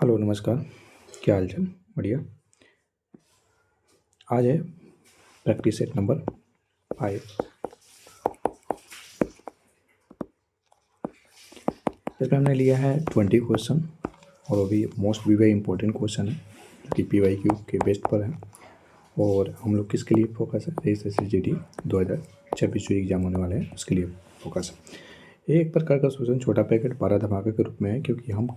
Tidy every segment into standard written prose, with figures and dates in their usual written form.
Hello नमस्कार। क्या हाल चाल? बढ़िया। आज है प्रैक्टिस सेट नंबर 5। इसमें हमने लिया है 20 क्वेश्चन और वो भी मोस्ट भी वेरी इंपॉर्टेंट क्वेश्चन है जो कि PYQ के बेस्ट पर है। और हम लोग किसके लिए फोकस है? SSCGD 2026 जो एग्जाम होने वाले हैं उसके लिए फोकस है। ये एक प्रकार का क्वेश्चन छोटा पैकेट 12 धमाके के रूप में है, क्योंकि हम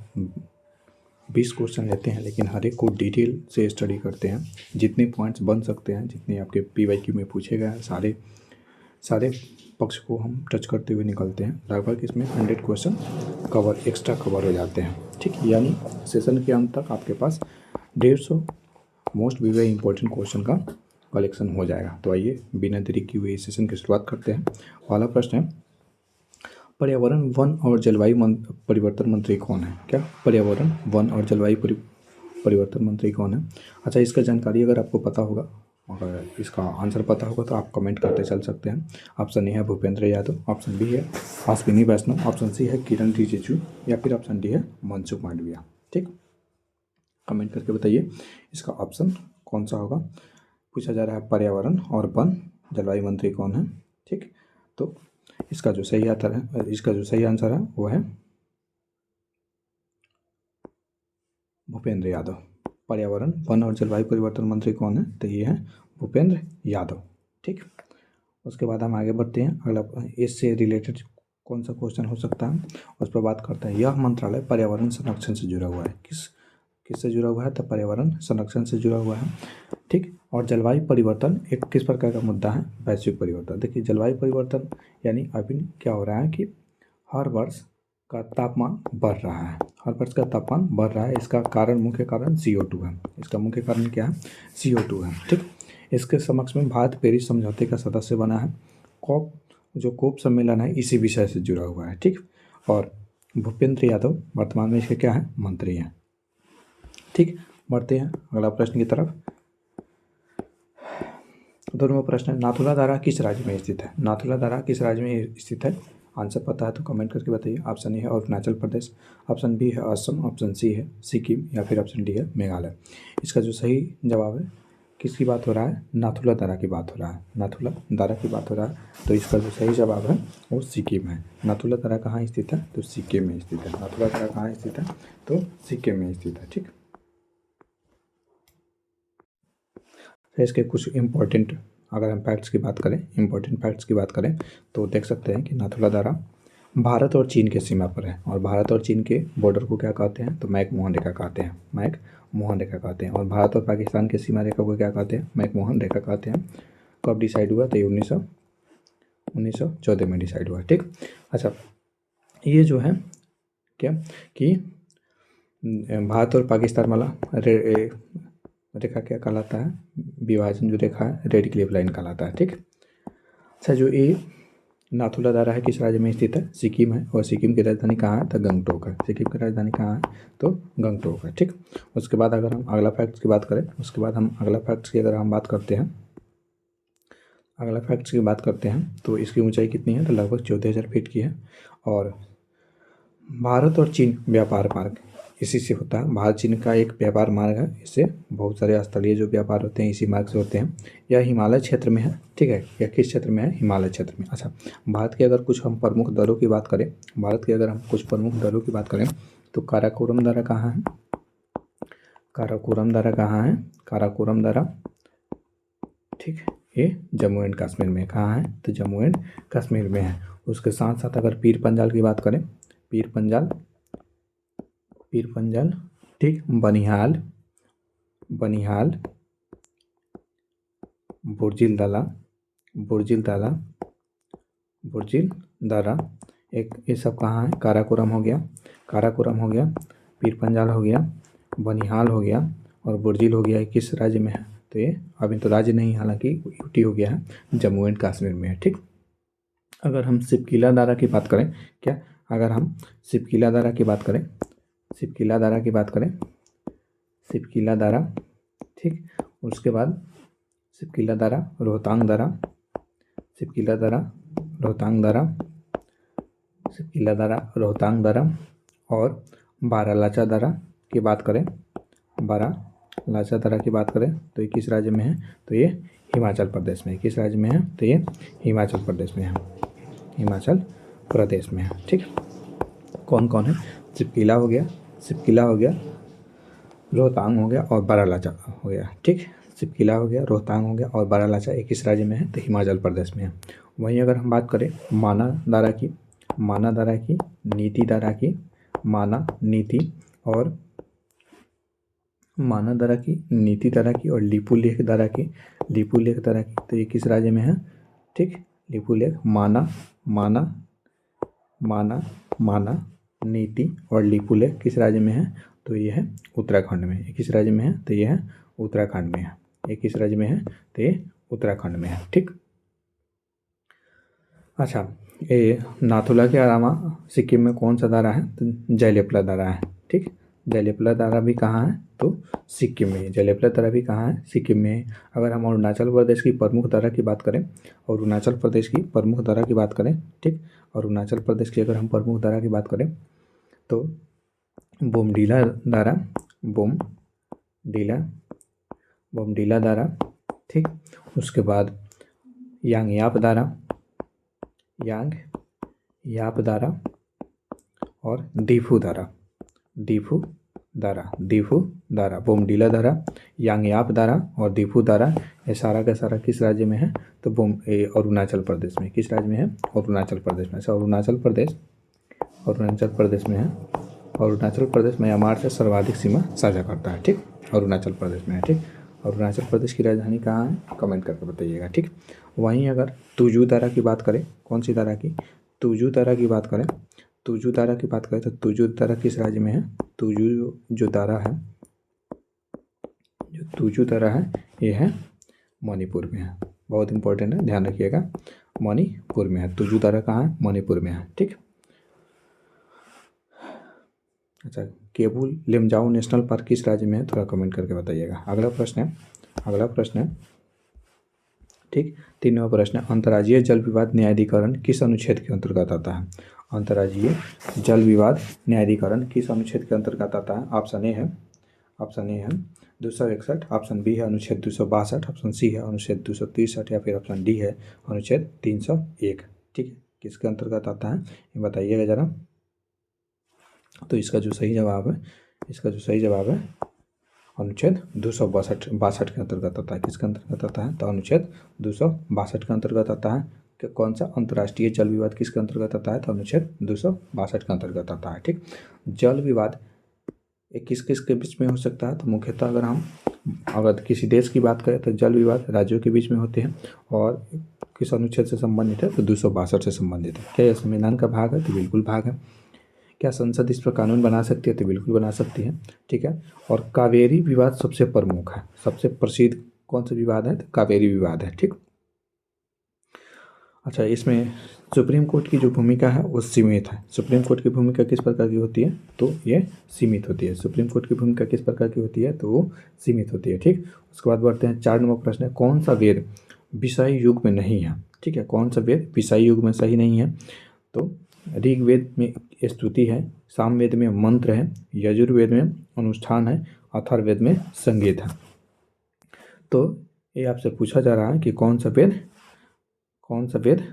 20 क्वेश्चन लेते हैं लेकिन हर एक को डिटेल से स्टडी करते हैं। जितने पॉइंट्स बन सकते हैं, जितने आपके PYQ में पूछे गए हैं, सारे पक्ष को हम टच करते हुए निकलते हैं। लगभग इसमें 100 क्वेश्चन एक्स्ट्रा कवर हो जाते हैं। ठीक, यानी सेशन के अंत तक आपके पास 150 मोस्ट भी वेरी इंपॉर्टेंट क्वेश्चन का कलेक्शन हो जाएगा। तो आइए बिना देरी किए हुए इस सेशन की शुरुआत करते हैं। पहला प्रश्न है, पर्यावरण, वन और जलवायु परिवर्तन मंत्री कौन है? क्या? पर्यावरण, वन और जलवायु परिवर्तन मंत्री कौन है? अच्छा, इसका जानकारी अगर आपको पता होगा, अगर इसका आंसर पता होगा तो आप कमेंट करते चल सकते हैं। ऑप्शन ए है भूपेंद्र यादव, ऑप्शन बी है अश्विनी वैष्णव, ऑप्शन सी है किरण रिजिजू, या फिर ऑप्शन डी है मनसुख मांडविया। ठीक, कमेंट करके बताइए इसका ऑप्शन कौन सा होगा। पूछा जा रहा है पर्यावरण और वन जलवायु मंत्री कौन है। ठीक, तो इसका जो सही आंसर है वो है भूपेंद्र यादव। पर्यावरण, वन और जलवायु परिवर्तन मंत्री कौन है? तो ये है भूपेंद्र यादव। ठीक, उसके बाद हम आगे बढ़ते हैं। अगला इससे रिलेटेड कौन सा क्वेश्चन हो सकता है उस पर बात करते हैं। यह मंत्रालय पर्यावरण संरक्षण से जुड़ा हुआ है। किससे जुड़ा हुआ है? तो पर्यावरण संरक्षण से जुड़ा हुआ है। ठीक, और जलवायु परिवर्तन एक किस प्रकार का मुद्दा है? वैश्विक परिवर्तन। देखिए, जलवायु परिवर्तन यानी अभी क्या हो रहा है कि हर वर्ष का तापमान बढ़ रहा है। हर वर्ष का तापमान बढ़ रहा है। इसका कारण, मुख्य कारण CO2 है। इसका मुख्य कारण क्या है? CO2 है। ठीक, इसके समक्ष में भारत पेरिस समझौते का सदस्य बना है। कोप सम्मेलन है इसी विषय से जुड़ा हुआ है। ठीक, और भूपेंद्र यादव वर्तमान में इसके क्या है? मंत्री हैं। ठीक, बढ़ते हैं अगला प्रश्न की तरफ। दोनों प्रश्न है, नाथुला दारा किस राज्य में स्थित है? नाथुला दारा किस राज्य में स्थित है? आंसर पता है तो कमेंट करके बताइए। ऑप्शन ए है अरुणाचल प्रदेश, ऑप्शन बी है असम, ऑप्शन सी है सिक्किम, या फिर ऑप्शन डी है मेघालय। इसका जो सही जवाब है, किसकी बात हो रहा है? नाथुला दारा की बात हो रहा है। नाथुला दारा की बात हो रहा है, तो इसका जो सही जवाब है वो सिक्किम है। नाथुला दारा कहाँ स्थित है? तो सिक्किम में स्थित है। नाथुला दारा कहाँ स्थित है? तो सिक्किम में स्थित है। ठीक, इसके कुछ इम्पोर्टेंट, अगर हम फैक्ट्स की बात करें, इम्पोर्टेंट फैक्ट्स की बात करें तो देख सकते हैं कि नाथुला दारा भारत और चीन के सीमा पर है। और भारत और चीन के बॉर्डर को क्या कहते हैं? तो मैकमोहन रेखा कहते हैं। मैकमोहन रेखा कहते हैं। और भारत और पाकिस्तान के सीमा रेखा को क्या कहते हैं? मैकमोहन रेखा कहते हैं। कब डिसाइड हुआ? तो ये 1914 में डिसाइड हुआ। ठीक, अच्छा, ये जो है क्या कि भारत और पाकिस्तान वाला रेखा क्या कहलाता है? विभाजन जो रेखा है रेड क्लिफ लाइन कहलाता है। ठीक, अच्छा, जो ये नाथुला दारा है किस राज्य में स्थित है? सिक्किम है। और सिक्किम की राजधानी कहाँ है? तो गंगटोक है। सिक्किम की राजधानी कहाँ है? तो गंगटोक है। ठीक, उसके बाद अगर हम अगला फैक्ट्स की बात करें, अगला फैक्ट्स की अगर हम बात करते हैं, अगला फैक्ट्स की बात करते हैं तो इसकी ऊंचाई कितनी है? तो लगभग 14,000 फीट की है। और भारत और चीन व्यापार मार्ग इसी से होता है। भारत चीन का एक व्यापार मार्ग है। इससे बहुत सारे स्थलीय जो व्यापार होते हैं इसी मार्ग से होते हैं। यह हिमालय क्षेत्र में है। ठीक है, यह किस क्षेत्र में है? हिमालय क्षेत्र में। अच्छा, भारत के अगर कुछ हम प्रमुख दरों की बात करें, तो काराकोरम दरा कहाँ है? काराकोरम दरा कहाँ है? काराकोरम दरा, ठीक, ये जम्मू एंड कश्मीर में। कहाँ है? तो जम्मू एंड कश्मीर में है। उसके साथ साथ अगर पीर पंजाल की बात करें, पीर पंजाल, ठीक, बनिहाल, बुर्जिल दारा, एक ये सब कहाँ है? काराकोरम हो गया, पीर पंजाल हो गया, बनिहाल हो गया और बुर्जिल हो गया। किस राज्य में है? तो ये अभी तो राज्य नहीं, हालांकि यूटी हो गया है, जम्मू एंड कश्मीर में है। ठीक, अगर हम सिपकिला दारा की बात करें, क्या? अगर हम सिपकिला दारा की बात करें, सिपकिला दारा, ठीक, उसके बाद सिपकिला दारा, रोहतांग दारा, और बारालाचा दारा, की बात करें, बारालाचा दर्रा की बात करें तो ये किस राज्य में है? तो ये हिमाचल प्रदेश में। किस राज्य में है? तो ये हिमाचल प्रदेश में है। हिमाचल प्रदेश में है। ठीक, कौन कौन है? सिपकिला हो गया, सिपकिला हो गया, रोहतांग हो गया और बारालाचा हो गया। ठीक, सिपकिला हो गया, रोहतांग हो गया और बारालाचा एक किस राज्य में है? तो हिमाचल प्रदेश में है। वहीं अगर हम बात करें माना दारा की, माना दारा की, नीति दारा की, माना, नीति और माना दारा की, नीति दारा की और लिपुलेख दारा की, लिपुलेख दारा की, तो ये किस राज्य में है? ठीक, लिपुलेख, माना, माना, माना, माना, नीति और लिपुलेख किस राज्य में है? तो ये है उत्तराखंड में। ये किस राज्य में है? तो ये है उत्तराखंड में है। ये किस राज्य में है? तो ये उत्तराखंड में है। ठीक, अच्छा, ये नाथुला के अलावा सिक्किम में कौन सा दारा है? तो जयलेपला दारा है। ठीक, जयलेपला दारा भी कहाँ है? तो सिक्किम में। जयलेपला दारा भी कहाँ है? सिक्किम में। अगर हम अरुणाचल प्रदेश की प्रमुख दारा की बात करें, अरुणाचल प्रदेश की प्रमुख दारा की बात करें, ठीक, अरुणाचल प्रदेश की अगर हम प्रमुख दारा की बात करें तो बोमडीला दारा, बोमडीला, बोमडीला दारा, ठीक, उसके बाद यांगयाप दारा, यांगयाप दारा और दीफू दारा, दीफू दारा, दीफू दारा, बोमडीला दारा, यांगयाप दारा और दीफू दारा, ये सारा का सारा किस राज्य में है? तो अरुणाचल प्रदेश में। किस राज्य में है? अरुणाचल प्रदेश में। अच्छा, अरुणाचल प्रदेश, अरुणाचल प्रदेश में है। अरुणाचल प्रदेश म्यांमार से सर्वाधिक सीमा साझा करता है। ठीक, अरुणाचल प्रदेश में है। ठीक, अरुणाचल प्रदेश की राजधानी कहाँ है? कमेंट करके बताइएगा। ठीक, वहीं अगर तुजू दारा की बात करें, कौन सी दारा की? तुजू दारा की बात करें, तुजू दारा की बात करें तो तुजू दारा किस राज्य में है? तुजू जो दारा है, जो तुजू दारा है, ये है मणिपुर में है। बहुत इंपॉर्टेंट है, ध्यान रखिएगा, मणिपुर में है। तुजू दारा कहाँ है? मणिपुर में है। ठीक, अच्छा, केबुल लेमजाओ नेशनल पार्क किस राज्य में है? थोड़ा कमेंट करके बताइएगा। अगला प्रश्न है, अगला प्रश्न है, ठीक, 3वां प्रश्न है, अंतर्राज्यीय जल विवाद न्यायाधिकरण किस अनुच्छेद के अंतर्गत आता है? अंतर्राज्यीय जल विवाद न्यायाधिकरण किस अनुच्छेद के अंतर्गत आता है? ऑप्शन ए है, ऑप्शन ए है 261, ऑप्शन बी है अनुच्छेद 262, ऑप्शन सी है अनुच्छेद 263 या फिर ऑप्शन डी है अनुच्छेद 301। ठीक है, किसके अंतर्गत आता है ये बताइएगा ज़रा। तो इसका जो सही जवाब है, इसका जो सही जवाब है अनुच्छेद 262 के अंतर्गत आता है। किसके अंतर्गत आता है? तो अनुच्छेद 262 के अंतर्गत आता है। कि कौन सा अंतर्राष्ट्रीय जल विवाद किसके अंतर्गत आता है? तो अनुच्छेद 262 के अंतर्गत आता है। ठीक, जल विवाद ये किस किस के बीच में हो सकता है? तो मुख्यतः अगर किसी देश की बात करें तो जल विवाद राज्यों के बीच में होते हैं। और किस अनुच्छेद से संबंधित है? तो 262 से संबंधित है। क्या यह संविधान का भाग है? तो बिल्कुल भाग है। क्या संसद इस पर कानून बना सकती है? तो बिल्कुल बना सकती है। ठीक है, और कावेरी विवाद सबसे प्रमुख है, सबसे प्रसिद्ध कौन सा विवाद है? तो कावेरी विवाद है। ठीक, अच्छा, इसमें सुप्रीम कोर्ट की जो भूमिका है वो सीमित है। सुप्रीम कोर्ट की भूमिका किस प्रकार की होती है? तो ये सीमित होती है। सुप्रीम कोर्ट की भूमिका किस प्रकार की होती है? तो वो सीमित होती है। ठीक, उसके बाद बढ़ते हैं 4 नंबर प्रश्न है, कौन सा वेद विषय युग में नहीं है? ठीक है, कौन सा वेद विषय युग में सही नहीं है? तो ऋग्वेद में स्तुति है, सामवेद में मंत्र है, यजुर्वेद में अनुष्ठान है, अथर्ववेद में संगीत है। तो ये आपसे पूछा जा रहा है कि कौन सा वेद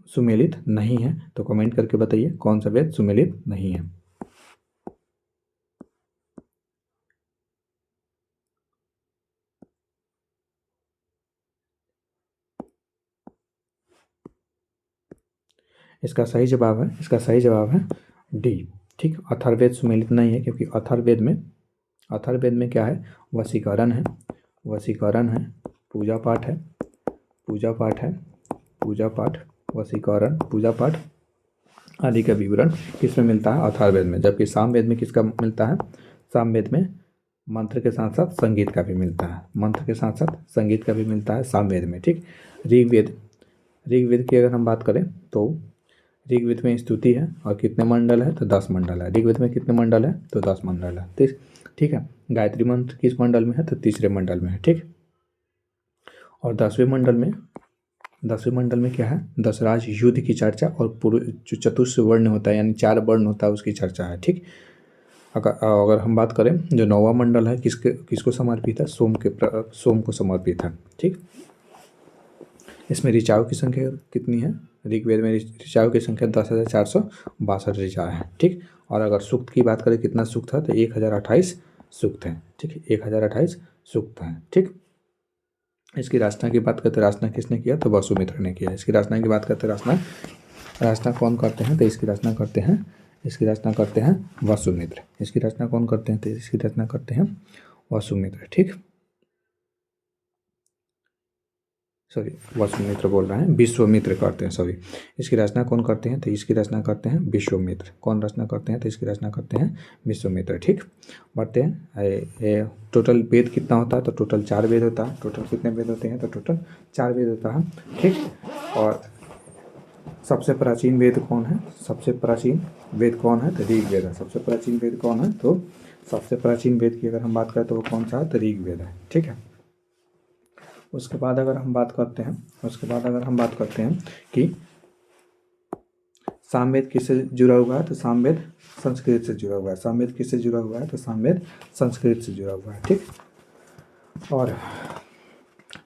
सुमेलित नहीं है? तो कमेंट करके बताइए कौन सा वेद सुमेलित नहीं है। इसका सही जवाब है डी। ठीक, अथर्ववेद सुमेलित नहीं है क्योंकि अथर्ववेद में क्या है? वशीकरण है, वशीकरण है, पूजा पाठ है, पूजा पाठ है, पूजा पाठ, वशीकरण, पूजा पाठ आदि का विवरण किसमें मिलता है? अथर्ववेद में। जबकि सामवेद में किसका मिलता है? सामवेद में मंत्र के साथ साथ संगीत का भी मिलता है, मंत्र के साथ साथ संगीत का भी मिलता है सामवेद में। ठीक, ऋग्वेद की अगर हम बात करें तो ऋग्वेद में स्तुति है और कितने मंडल है? तो 10 मंडल है। ऋग्वेद में कितने मंडल है? तो 10 मंडल है। ठीक है, गायत्री मंत्र किस मंडल में है? तो 3रे मंडल में है। ठीक, और 10वें मंडल में क्या है? दशराज युद्ध की चर्चा और पूर्व जो चतुर्थ वर्ण होता है यानी 4 वर्ण होता है उसकी चर्चा है। ठीक, अगर हम बात करें जो नौवां मंडल है किसको समर्पित है, सोम को समर्पित है। ठीक, इसमें ऋचाओं की संख्या कितनी है, ऋग्वेद में ऋचाओं की संख्या 10,462 ऋचा है। ठीक, और अगर सूक्त की बात करें कितना सूक्त है तो 1028 सूक्त हैं। ठीक, 1028 सूक्त हैं। ठीक, इसकी रचना की बात करते रचना किसने किया तो वसुमित्र ने किया। इसकी रचना की बात करते रचना कौन करते हैं तो इसकी रचना करते हैं वसुमित्र। इसकी रचना कौन करते हैं तो इसकी रचना करते हैं वसुमित्र। ठीक, सॉरी वसुमित्र बोल रहे हैं, विश्वामित्र करते हैं, सॉरी। इसकी रचना कौन करते हैं तो इसकी रचना करते हैं विश्वामित्र। कौन रचना करते हैं तो इसकी रचना करते हैं विश्वामित्र। ठीक, बढ़ते हैं। टोटल वेद कितना होता है तो टोटल 4 वेद होता है। टोटल कितने वेद होते हैं तो टोटल 4 वेद होता है। ठीक, और सबसे प्राचीन वेद कौन है, सबसे प्राचीन वेद कौन है तो ऋग्वेद है। सबसे प्राचीन वेद कौन है तो सबसे प्राचीन वेद की अगर हम बात करें तो वो कौन सा है तो ऋग्वेद है। ठीक है, उसके बाद अगर हम बात करते हैं कि सामवेद किससे जुड़ा हुआ है तो सामवेद संस्कृत से जुड़ा हुआ है। सामवेद किससे जुड़ा हुआ है तो सामवेद संस्कृत से जुड़ा हुआ है। ठीक, और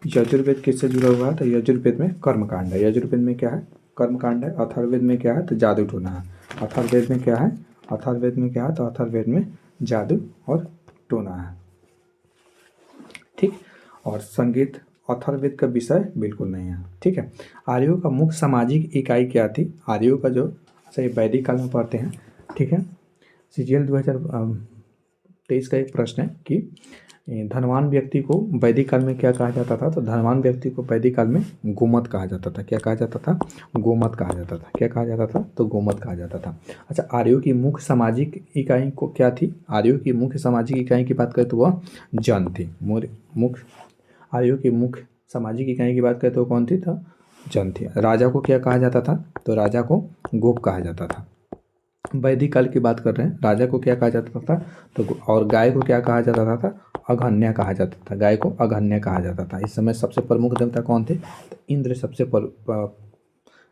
यजुर्वेद किससे जुड़ा हुआ है तो यजुर्वेद में कर्मकांड है। यजुर्वेद में क्या है, कर्मकांड है। अथर्ववेद में क्या है तो जादू टोना है। अथर्ववेद में क्या है, अथर्ववेद में क्या है तो अथर्ववेद में जादू और टोना है। ठीक, और संगीत अथर्ववेद का विषय बिल्कुल नहीं है। ठीक है, आर्यों का मुख्य सामाजिक इकाई क्या थी, आर्यों का जो सही वैदिक काल में पढ़ते हैं। ठीक है, सीजीएल 2023 का एक प्रश्न है कि धनवान व्यक्ति को वैदिक काल में क्या कहा जाता था तो धनवान व्यक्ति को वैदिक काल में गोमत कहा जाता था। क्या कहा जाता था, गोमत कहा जाता था। क्या कहा जाता था तो गोमत कहा जाता था। अच्छा, आर्यों की मुख्य सामाजिक इकाई को क्या थी, आर्यों की मुख्य सामाजिक इकाई की बात करें तो वह जन थी। आर्यों की मुख्य सामाजिक इकाई की बात करें तो कौन थी तो जन थी। राजा को क्या कहा जाता था तो राजा को गोप कहा जाता था। वैदिक काल की बात कर रहे हैं, राजा को क्या कहा जाता था तो, और गाय को क्या कहा जाता था अघन्या कहा जाता था। गाय को अघन्या कहा जाता था। इस समय सबसे प्रमुख देवता कौन थे तो इंद्र।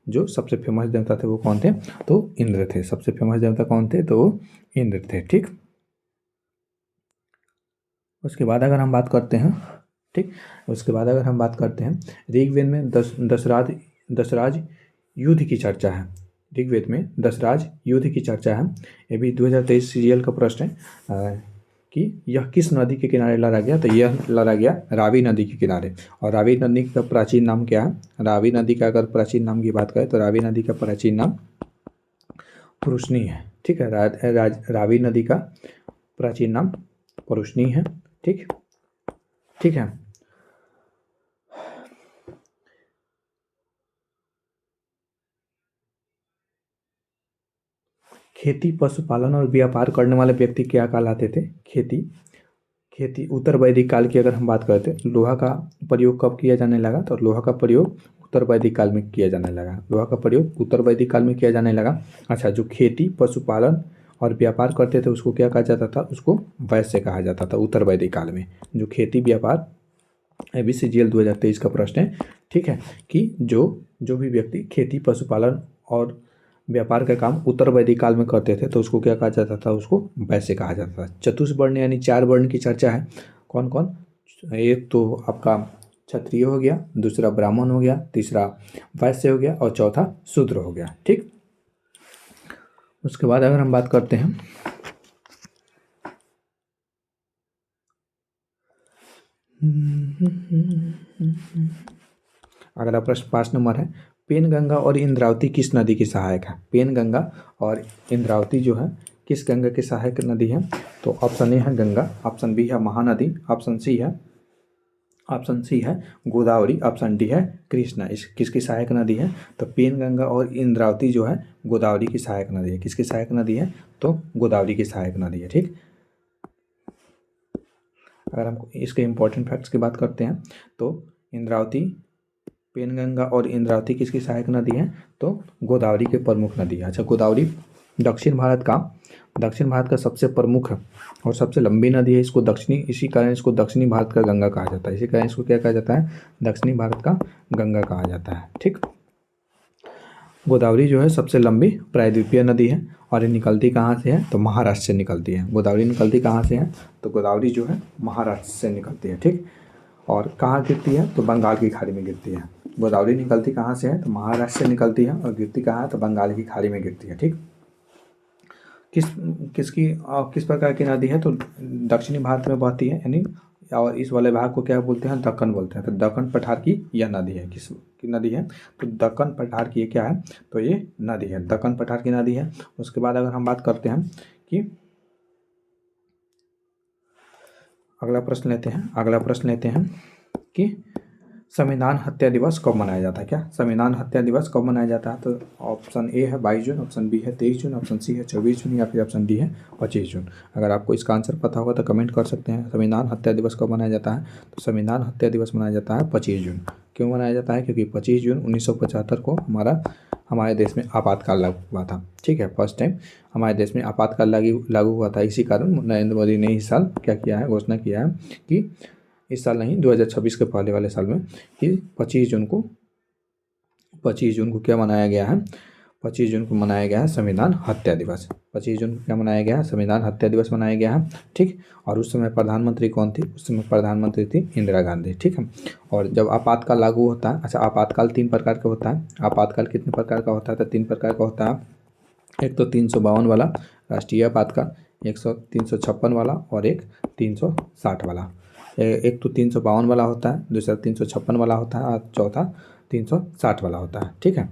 जो सबसे फेमस देवता थे वो कौन थे तो इंद्र थे। सबसे फेमस देवता कौन थे तो इंद्र थे। ठीक, उसके बाद अगर हम बात करते हैं, ठीक, उसके बाद अगर हम बात करते हैं ऋग्वेद में दशराज युद्ध की चर्चा है। ऋग्वेद में दशराज युद्ध की चर्चा है। ये भी 2023 सीरियल का प्रश्न है कि यह किस नदी के किनारे लड़ा गया तो यह लड़ा गया रावी नदी के किनारे। और रावी नदी का प्राचीन नाम क्या है, रावी नदी का अगर प्राचीन नाम की बात करें तो रावी नदी का प्राचीन नाम पुरुषनी है। ठीक है, रावी नदी का प्राचीन नाम पुरुषनी है। ठीक, ठीक है, खेती पशुपालन और व्यापार करने वाले व्यक्ति क्या कहलाते थे, खेती उत्तर वैदिक काल की अगर हम बात करते हैं लोहा का प्रयोग कब किया जाने लगा तो लोहा का प्रयोग उत्तर वैदिक काल में किया जाने लगा। लोहा का प्रयोग उत्तर वैदिक काल में किया जाने लगा। अच्छा, जो खेती पशुपालन और व्यापार करते थे उसको क्या कहा जाता था, उसको वैश्य कहा जाता था उत्तर वैदिक काल में। जो खेती व्यापार ABCGL 2023 का प्रश्न है। ठीक है, कि जो भी व्यक्ति खेती पशुपालन और व्यापार का काम उत्तर वैदिक काल में करते थे तो उसको क्या कहा जाता था, उसको वैश्य कहा जाता था। चतुष्वर्ण यानी 4 वर्ण की चर्चा है। कौन कौन, एक तो आपका क्षत्रिय हो गया, दूसरा ब्राह्मण हो गया, तीसरा वैश्य हो गया और चौथा शूद्र हो गया। ठीक, उसके बाद अगर हम बात करते हैं अगला प्रश्न 5 नंबर है, पेनगंगा और इंद्रावती किस नदी की सहायक है। पेनगंगा और इंद्रावती जो है किस गंगा की सहायक नदी है तो ऑप्शन ए है गंगा, ऑप्शन बी है महानदी, ऑप्शन सी है गोदावरी, ऑप्शन डी है कृष्णा। इस किसकी सहायक नदी है तो पेनगंगा और इंद्रावती जो है गोदावरी की सहायक नदी है। किसकी सहायक नदी है तो गोदावरी की सहायक नदी है। ठीक, अगर हम इसके इम्पोर्टेंट फैक्ट्स की बात करते हैं तो इंद्रावती, पेनगंगा और इंद्रावती किसकी सहायक नदी है तो गोदावरी के प्रमुख नदी है। अच्छा, गोदावरी दक्षिण भारत का सबसे प्रमुख और सबसे लंबी नदी है। इसी कारण इसको दक्षिणी भारत का गंगा कहा जाता है। इसी कारण इसको क्या कहा जाता है, दक्षिणी भारत का गंगा कहा जाता है। ठीक, गोदावरी जो है सबसे लंबी प्रायद्वीपीय नदी है और ये निकलती कहाँ से है, तो महाराष्ट्र से निकलती है। गोदावरी निकलती कहाँ से है, तो गोदावरी जो है महाराष्ट्र से निकलती है, ठीक। और कहाँ गिरती है, तो बंगाल की खाड़ी में गिरती है। गोदावरी निकलती कहाँ से है, तो महाराष्ट्र से निकलती है और गिरती कहाँ है, तो बंगाल की खाड़ी में गिरती है, ठीक। किस किसकी किस प्रकार की नदी है, तो दक्षिणी भारत में बहती है यानी, और इस वाले भाग को क्या बोलते हैं, दक्कन बोलते हैं। तो दक्कन पठार की यह नदी है, किस की नदी है, तो दक्कन पठार की ये क्या है, तो ये नदी है, दक्कन पठार की नदी है। उसके बाद अगर हम बात करते हैं कि अगला प्रश्न लेते हैं कि संविधान हत्या दिवस कब मनाया जाता है। क्या संविधान हत्या दिवस कब मनाया जाता है, तो ऑप्शन ए है 22 जून, ऑप्शन बी है 23 जून, ऑप्शन सी है 24 जून या फिर ऑप्शन डी है 25 जून। अगर आपको इसका आंसर पता होगा तो कमेंट कर सकते हैं। संविधान हत्या दिवस कब मनाया जाता है, तो संविधान हत्या दिवस मनाया जाता है 25 जून। क्यों मनाया जाता है, क्योंकि 25 जून 1975 को हमारे देश में आपातकाल लागू हुआ था, ठीक है। फर्स्ट टाइम हमारे देश में आपातकाल लागू हुआ था। इसी कारण नरेंद्र मोदी ने इस साल क्या किया है, घोषणा किया है कि इस साल नहीं, 2026 के पहले वाले साल में, कि 25 जून को क्या मनाया गया है, 25 जून को मनाया गया है संविधान हत्या दिवस। 25 जून को क्या मनाया गया है, संविधान हत्या दिवस मनाया गया है, ठीक। और उस समय प्रधानमंत्री कौन थी, उस समय प्रधानमंत्री थी इंदिरा गांधी, ठीक है। और जब आपातकाल लागू होता है, अच्छा आपातकाल 3 प्रकार का होता है। आपातकाल कितने प्रकार का होता है, तो 3 प्रकार का होता है। एक तो 352 वाला राष्ट्रीय आपातकाल, 356 वाला और एक 360 वाला। एक तो 352 वाला होता है, दूसरा 356 वाला होता है और चौथा 360 वाला होता है, ठीक है।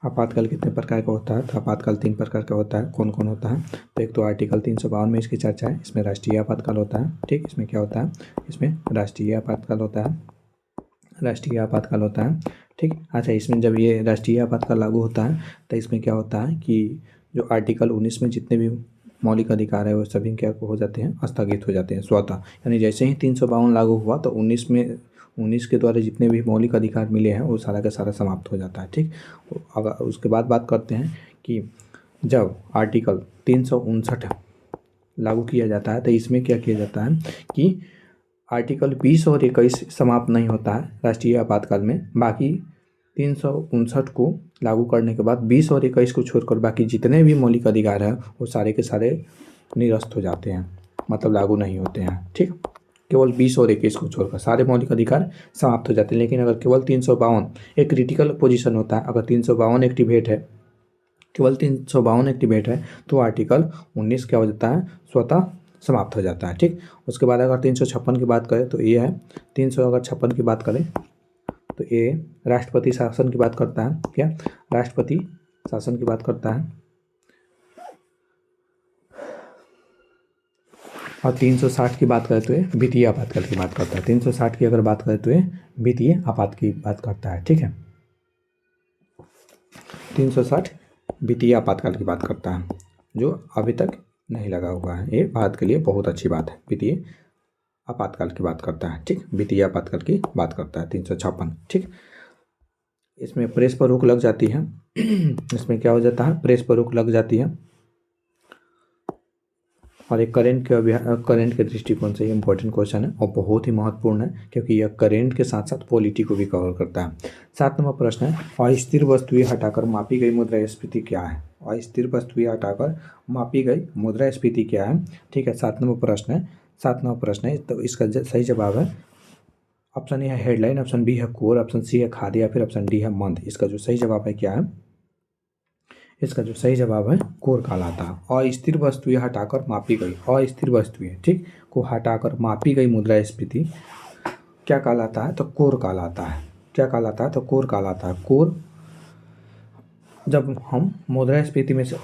आपातकाल कितने प्रकार का होता है, तो आपातकाल 3 प्रकार का होता है। कौन कौन होता है, तो एक तो आर्टिकल 352 में इसकी चर्चा है, इसमें राष्ट्रीय आपातकाल होता है, ठीक। इसमें क्या होता है, इसमें राष्ट्रीय आपातकाल होता है, राष्ट्रीय आपातकाल होता है, ठीक। अच्छा इसमें जब ये राष्ट्रीय आपातकाल लागू होता है तो इसमें क्या होता है कि जो आर्टिकल 19 में जितने भी मौलिक अधिकार है वो सभी क्या हो जाते हैं, स्थगित हो जाते हैं स्वतः। यानी जैसे ही 352 लागू हुआ तो 19 के द्वारा जितने भी मौलिक अधिकार मिले हैं वो सारा का सारा समाप्त हो जाता है, ठीक। अगर उसके बाद बात करते हैं कि जब आर्टिकल 359 लागू किया जाता है तो इसमें क्या किया जाता है कि आर्टिकल 20 और 21 समाप्त नहीं होता है राष्ट्रीय आपातकाल में। बाकी 359 को लागू करने के बाद 20 और 21 को छोड़कर बाकी जितने भी मौलिक अधिकार हैं वो सारे के सारे निरस्त हो जाते हैं, मतलब लागू नहीं होते हैं, ठीक। केवल 20 और 21 को छोड़कर सारे मौलिक अधिकार समाप्त हो जाते हैं। लेकिन अगर केवल 352 एक क्रिटिकल पोजीशन होता है, अगर 352 एक्टिवेट है, केवल 352 एक्टिवेट है तो आर्टिकल 19 क्या हो जाता है, स्वतः समाप्त हो जाता है, ठीक। उसके बाद अगर 356 की बात करें तो ये है 356 की बात करें तो ये राष्ट्रपति शासन की बात करता है। क्या राष्ट्रपति शासन की बात करता है। और 360 की बात करें तो ये वित्तीय आपातकाल की बात करता है। 360 की अगर बात करें तो ये वित्तीय आपात की बात करता है, ठीक है। 360 वित्तीय आपातकाल की बात करता है, जो अभी तक नहीं लगा हुआ है। ये भारत के लिए बहुत अच्छी बात है। वित्तीय आपातकाल की बात करता है, ठीक, वित्तीय आपातकाल की बात करता है 356, ठीक। इसमें प्रेस पर रोक लग जाती है। इसमें क्या हो जाता है, प्रेस पर रोक लग जाती है और एक करंट के दृष्टिकोण से ये इंपॉर्टेंट क्वेश्चन है और बहुत ही महत्वपूर्ण है, क्योंकि यह करंट के साथ साथ पॉलिटी को भी कवर करता है। 7 नंबर प्रश्न है, अस्थिर वस्तुएं हटाकर मापी गई मुद्रास्फीति क्या है। अस्थिर वस्तुएं हटाकर मापी गई मुद्रास्फीति क्या है, ठीक है। 7 नंबर प्रश्न है, 7 नंबर प्रश्न है। तो इसका सही जवाब है ऑप्शन ए है हेडलाइन, ऑप्शन बी है कोर, ऑप्शन सी है खाद्य या फिर ऑप्शन डी है मंद। इसका जो सही जवाब है क्या है, इसका जो सही जवाब है कोर कहलाता है। अस्थिर वस्तुएं हटाकर मापी गई, अस्थिर वस्तुएं, ठीक, को हटाकर मापी गई मुद्रास्फीति क्या कहलाता है, तो कोर कहलाता है। क्या कहलाता है, तो कोर कहलाता है। कोर, जब हम मुद्रास्फीति में से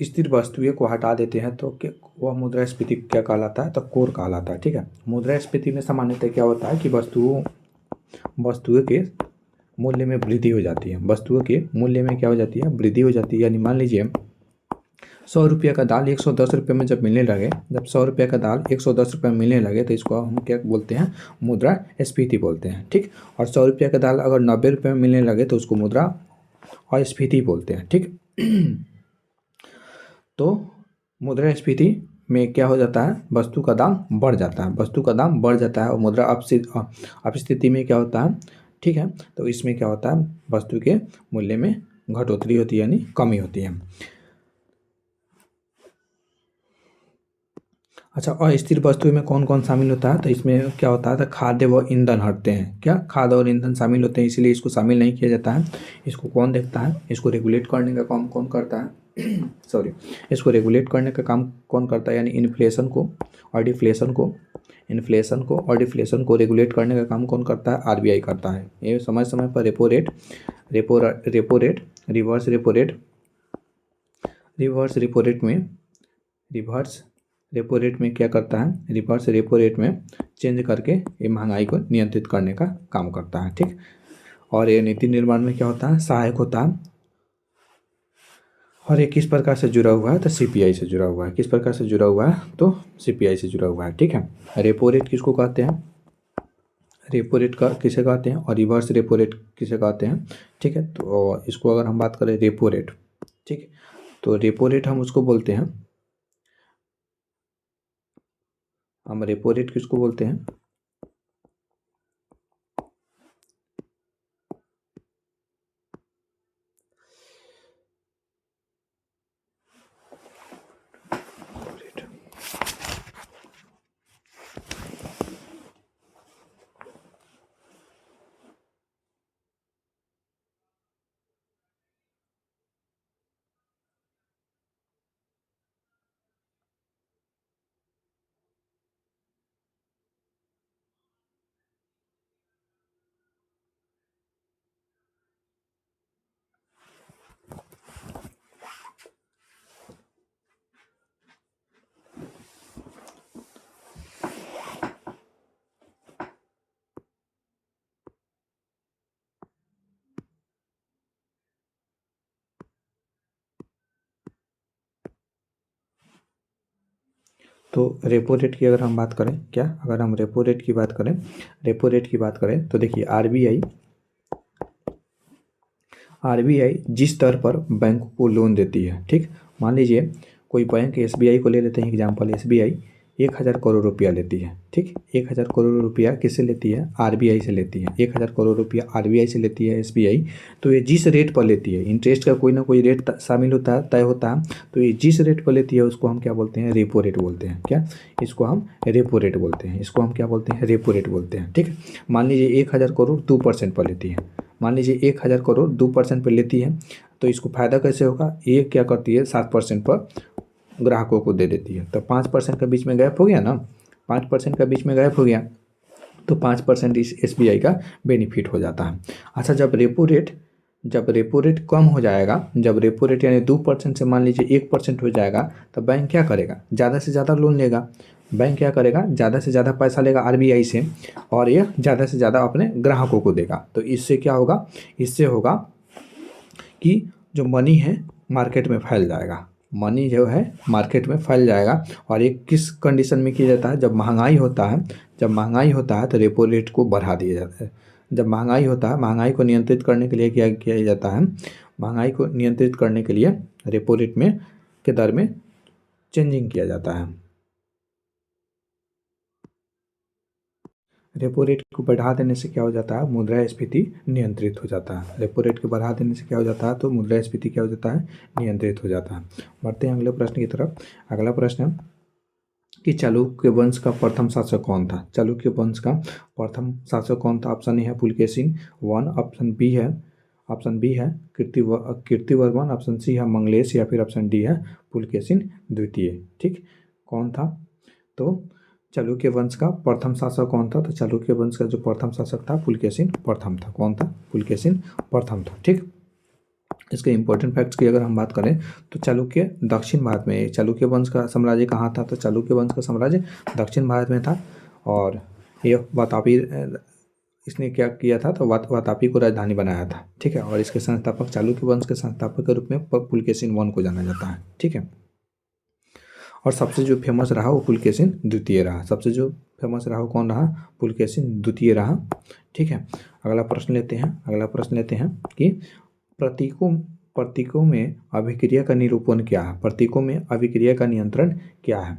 अस्थिर वस्तुएं को हटा देते हैं तो वह मुद्रास्फीति क्या कहलाता है, तो कोर कहलाता है, ठीक है। मुद्रास्फीति में सामान्यतः क्या होता है कि वस्तुओं के मूल्य में वृद्धि हो जाती है। वस्तुओं के मूल्य में क्या हो जाती है, वृद्धि हो जाती है। यानी मान लीजिए 100 रुपये का दाल 110 रुपये में जब मिलने लगे, जब 100 रुपये का दाल 110 रुपये में मिलने लगे तो इसको हम क्या बोलते हैं, मुद्रास्फीति बोलते हैं, ठीक। और 100 रुपये का दाल अगर 90 रुपये में मिलने लगे तो उसको मुद्रास्फीति बोलते हैं, ठीक। तो मुद्रास्फीति में क्या हो जाता है, वस्तु का दाम बढ़ जाता है, वस्तु का दाम बढ़ जाता है और मुद्रा अपस्थिति में क्या होता है, ठीक है। तो इसमें क्या होता है, वस्तु के मूल्य में घटोतरी होती है, यानी कमी होती है। अच्छा, अस्थिर वस्तुओं में कौन कौन शामिल होता है, तो इसमें क्या होता है, तो खाद्य व ईंधन हटते हैं। क्या, खाद्य और ईंधन शामिल होते हैं, इसलिए इसको शामिल नहीं किया जाता है। इसको कौन देखता है, इसको रेगुलेट करने का काम कौन करता है सॉरी, इसको रेगुलेट करने का काम कौन करता है, यानी इन्फ्लेशन को और डिफ्लेशन को रेगुलेट करने का काम कौन करता है, आरबीआई करता है। ये समय समय पर repo rate, reverse repo rate में क्या करता है, रिवर्स रेपो रेट में चेंज करके ये महंगाई को नियंत्रित करने का काम करता है, ठीक। और ये नीति निर्माण में क्या होता है, सहायक होता है। और ये किस प्रकार से जुड़ा हुआ है, तो सीपीआई से जुड़ा हुआ है। किस प्रकार से जुड़ा हुआ है, तो सीपीआई से जुड़ा हुआ है, ठीक है। रेपो रेट किसको कहते हैं, रेपो रेट का किसे कहते हैं, और रिवर्स रेपो रेट किसे कहते हैं, ठीक है। तो इसको अगर हम बात करें रेपो रेट, ठीक, तो रेपो रेट हम उसको बोलते हैं, हम रेपो रेट किसको बोलते हैं, तो रेपो रेट की अगर हम बात करें, क्या, अगर हम रेपो रेट की बात करें तो देखिए आरबीआई जिस दर पर बैंक को लोन देती है, ठीक, मान लीजिए कोई बैंक एसबीआई को ले लेते हैं एग्जांपल, एसबीआई 1000 करोड़ रुपया लेती है, ठीक। 1000 करोड़ रुपया किससे लेती है, आरबीआई से लेती है। 1000 करोड़ रुपया आरबीआई से लेती है एसबीआई। तो ये जिस रेट पर लेती है, इंटरेस्ट का कोई ना कोई रेट शामिल होता है, तय होता है। तो ये जिस रेट पर लेती है उसको हम क्या बोलते हैं, रेपो रेट बोलते हैं। क्या, इसको हम रेपो रेट बोलते हैं, इसको हम क्या बोलते हैं, रेपो रेट बोलते हैं, ठीक है। मान लीजिए 1000 करोड़ 2% पर लेती है, मान लीजिए 1000 करोड़ 2% पर लेती है, तो इसको फायदा कैसे होगा, ये क्या करती है 7% पर ग्राहकों को दे देती है। तो 5% का बीच में गैप हो गया ना, 5% का बीच में गैप हो गया, तो 5% इस एसबीआई का बेनिफिट हो जाता है। अच्छा, जब रेपो रेट कम हो जाएगा, जब रेपो रेट यानी 2% से मान लीजिए 1% हो जाएगा, तो बैंक क्या करेगा, ज़्यादा से ज़्यादा लोन लेगा। बैंक क्या करेगा, ज़्यादा से ज़्यादा पैसा लेगा आरबीआई से और ये ज़्यादा से ज़्यादा अपने ग्राहकों को देगा। तो इससे क्या होगा, इससे होगा कि जो मनी है, मार्केट में फैल जाएगा, मनी जो है मार्केट में फैल जाएगा। और ये किस कंडीशन में किया जाता है? जब महंगाई होता है, जब महंगाई होता है तो रेपो रेट को बढ़ा दिया जाता है। जब महंगाई होता है, महंगाई को नियंत्रित करने के लिए क्या किया जाता है? महंगाई को नियंत्रित करने के लिए रेपो रेट में के दर में चेंजिंग किया जाता है। रेपो रेट को बढ़ा देने से क्या हो जाता है? मुद्रास्फीति नियंत्रित हो जाता है। रेपो रेट को बढ़ा देने से क्या हो जाता है? तो मुद्रास्फीति क्या हो जाता है? नियंत्रित हो जाता है। बढ़ते हैं अगले प्रश्न की तरफ। अगला प्रश्न है कि चालुक्य वंश का प्रथम शासक कौन था? चालुक्य वंश का प्रथम शासक कौन था? ऑप्शन ए है पुलकेशिन वन, ऑप्शन बी है कीर्तिवर्मन, ऑप्शन सी है मंगलेश, या फिर ऑप्शन डी है पुलकेशिन द्वितीय। ठीक, कौन था? तो चालुक्य वंश का प्रथम शासक कौन था? तो चालुक्य वंश का जो प्रथम शासक था पुलकेशिन प्रथम था। कौन था? पुलकेशिन प्रथम था। ठीक, इसके इंपॉर्टेंट फैक्ट्स की अगर हम बात करें तो चालुक्य दक्षिण भारत में, चालुक्य वंश का साम्राज्य कहाँ था? तो चालुक्य वंश का साम्राज्य दक्षिण भारत में था। और ये वातापी, इसने क्या किया था? तो वातापी को राजधानी बनाया था। ठीक है, और इसके संस्थापक, चालुक्य वंश के संस्थापक के रूप में पुलकेशिन वन को जाना जाता है। ठीक है, और सबसे जो फेमस रहा वो पुलकेशिन द्वितीय रहा। सबसे जो फेमस रहा वो कौन रहा? पुलकेशिन द्वितीय रहा। ठीक है, अगला प्रश्न लेते हैं। अगला प्रश्न लेते हैं कि प्रतीकों में अभिक्रिया का निरूपण क्या है? प्रतीकों में अभिक्रिया का नियंत्रण क्या है?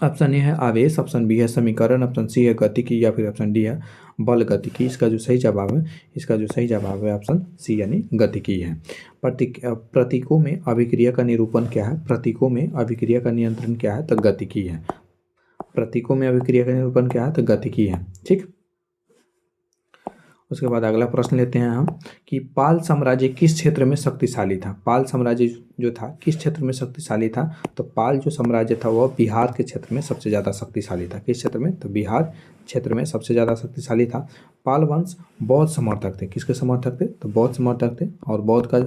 ऑप्शन ए है आवेश, ऑप्शन बी है समीकरण, ऑप्शन सी है गतिकी, या फिर ऑप्शन डी है बल गतिकी। इसका जो सही जवाब है ऑप्शन सी यानी गतिकी है। प्रतीकों में अभिक्रिया का निरूपण क्या है? प्रतीकों में अभिक्रिया का नियंत्रण क्या है? तो गतिकी है। प्रतीकों में अभिक्रिया का निरूपण क्या है? तो गतिकी है। ठीक, उसके बाद अगला प्रश्न लेते हैं हम कि पाल साम्राज्य किस क्षेत्र में शक्तिशाली था? पाल साम्राज्य जो था किस क्षेत्र में शक्तिशाली था? तो पाल जो साम्राज्य था वह बिहार के क्षेत्र में सबसे ज़्यादा शक्तिशाली था। किस क्षेत्र में? तो बिहार क्षेत्र में सबसे ज़्यादा शक्तिशाली था। पाल वंश बौद्ध समर्थक थे। किसके समर्थक थे? तो बौद्ध समर्थक थे। और बौद्ध का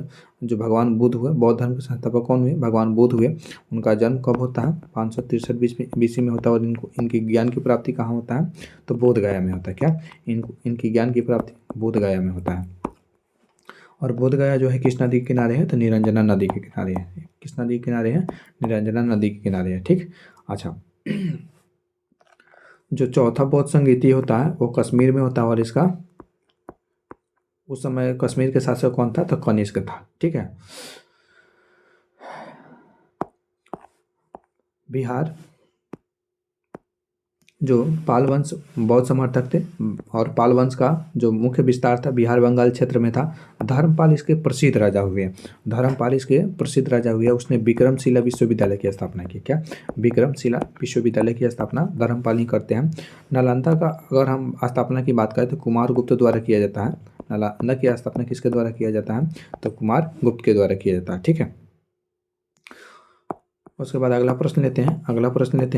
जो भगवान बुद्ध हुए, बौद्ध धर्म के संस्थापक कौन हुए? भगवान बुद्ध हुए। उनका जन्म कब होता है? 563 BC में होता है। और इनकी ज्ञान की प्राप्ति कहाँ होता है? तो बोध गया में होता है। क्या? इनकी ज्ञान की प्राप्ति बोध गया में होता है। और बोध गया जो है किस नदी के किनारे है? तो निरंजना नदी के किनारे है। किस नदी के किनारे है? निरंजना नदी के किनारे है। ठीक, अच्छा जो चौथा बौद्ध संगीति होता है वो कश्मीर में होता है। और इसका उस समय कश्मीर के शासक कौन था? तो कनिष्क था। ठीक है, बिहार जो पाल वंश बौद्ध समर्थक थे, और पाल वंश का जो मुख्य विस्तार था बिहार बंगाल क्षेत्र में था। धर्मपाल इसके प्रसिद्ध राजा हुए। उसने विक्रमशिला विश्वविद्यालय की स्थापना की। क्या? विक्रमशिला विश्वविद्यालय की स्थापना धर्मपाल ही करते हैं। नालंदा का अगर हम स्थापना की बात करें तो कुमारगुप्त द्वारा किया जाता है। नालंदा की स्थापना किसके द्वारा किया जाता है? तो कुमारगुप्त के द्वारा किया जाता है। ठीक है, उसके बाद अगला प्रश्न लेते